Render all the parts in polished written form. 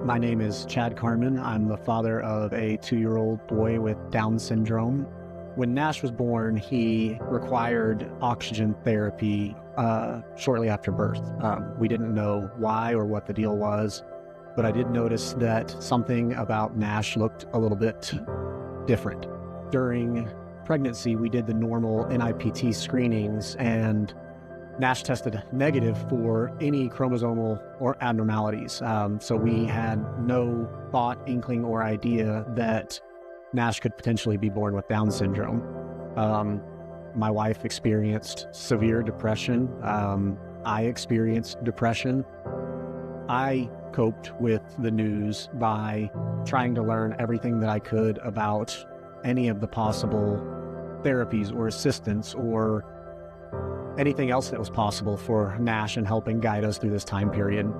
My name is Chad Carman. I'm the father of a 2-year-old boy with Down syndrome. When Nash was born, he required oxygen therapy shortly after birth. We didn't know why or what the deal was, but I did notice that something about Nash looked a little bit different. During pregnancy, we did the normal NIPT screenings, and Nash tested negative for any chromosomal or abnormalities. So we had no thought, inkling, or idea that Nash could potentially be born with Down syndrome. My wife experienced severe depression. I experienced depression. I coped with the news by trying to learn everything that I could about any of the possible therapies or assistance or anything else that was possible for Nash and helping guide us through this time period.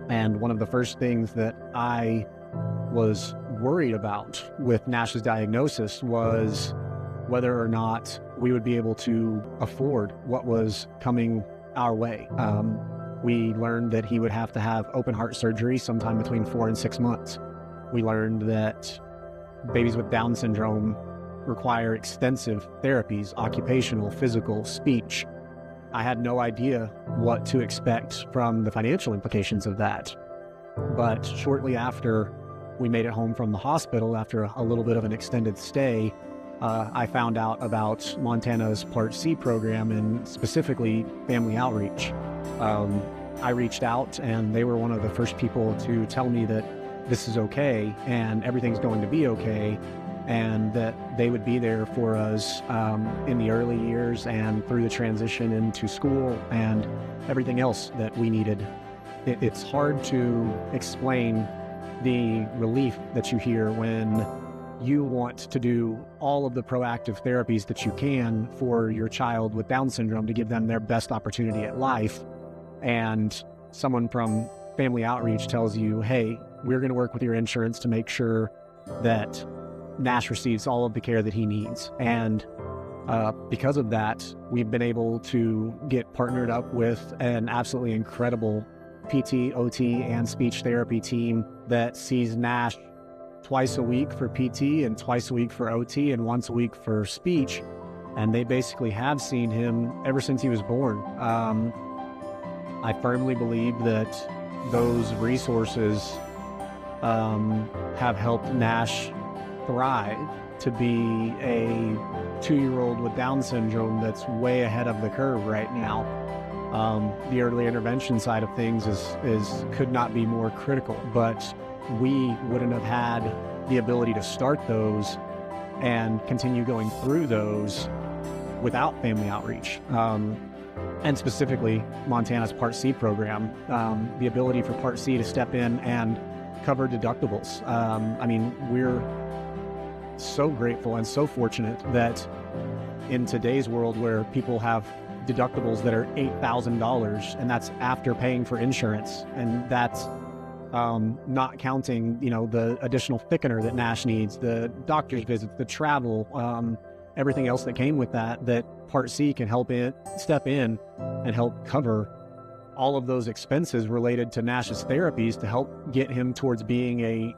And one of the first things that I was worried about with Nash's diagnosis was whether or not we would be able to afford what was coming our way. We learned that he would have to have open heart surgery sometime between 4 and 6 months. We learned that babies with Down syndrome require extensive therapies, occupational, physical, speech. I had no idea what to expect from the financial implications of that. But shortly after we made it home from the hospital, after a little bit of an extended stay, I found out about Montana's Part C program and specifically family outreach. I reached out and they were one of the first people to tell me that this is okay and everything's going to be okay, and that they would be there for us in the early years and through the transition into school and everything else that we needed. It's hard to explain the relief that you hear when you want to do all of the proactive therapies that you can for your child with Down syndrome to give them their best opportunity at life. And someone from Family Outreach tells you, hey, we're going to work with your insurance to make sure that Nash receives all of the care that he needs. And because of that, we've been able to get partnered up with an absolutely incredible PT, OT, and speech therapy team that sees Nash twice a week for PT and twice a week for OT and once a week for speech. And they basically have seen him ever since he was born. I firmly believe that those resources have helped Nash thrive to be a 2-year-old with Down syndrome that's way ahead of the curve right now. The early intervention side of things could not be more critical, but we wouldn't have had the ability to start those and continue going through those without family outreach. And specifically Montana's Part C program, the ability for Part C to step in and cover deductibles. We're so grateful and so fortunate that in today's world where people have deductibles that are $8,000, and that's after paying for insurance, and that's not counting, the additional thickener that Nash needs, the doctor's visits, the travel, everything else that came with that Part C can step in and help cover all of those expenses related to Nash's therapies to help get him towards being a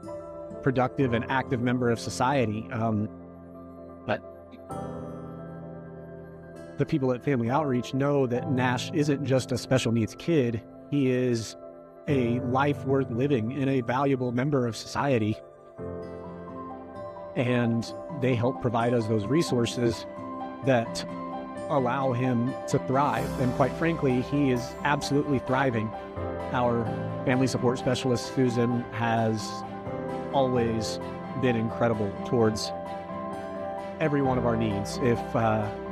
productive and active member of society. But the people at Family Outreach know that Nash isn't just a special needs kid. He is a life worth living and a valuable member of society. And they help provide us those resources that allow him to thrive. And quite frankly, he is absolutely thriving. Our family support specialist, Susan, has always been incredible towards every one of our needs. If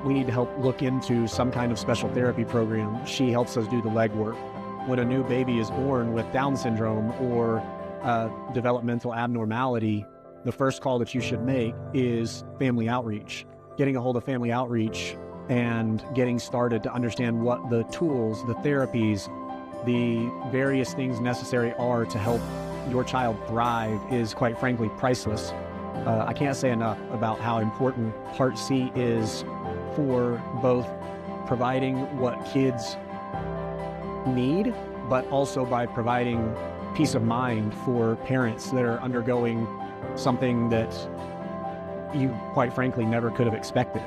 we need to help look into some kind of special therapy program, she helps us do the legwork. When a new baby is born with Down syndrome or developmental abnormality, the first call that you should make is Family Outreach. Getting a hold of Family Outreach and getting started to understand what the tools, the therapies, the various things necessary are to help your child thrive is, quite frankly, priceless. I can't say enough about how important Part C is for both providing what kids need, but also by providing peace of mind for parents that are undergoing something that you, quite frankly, never could have expected.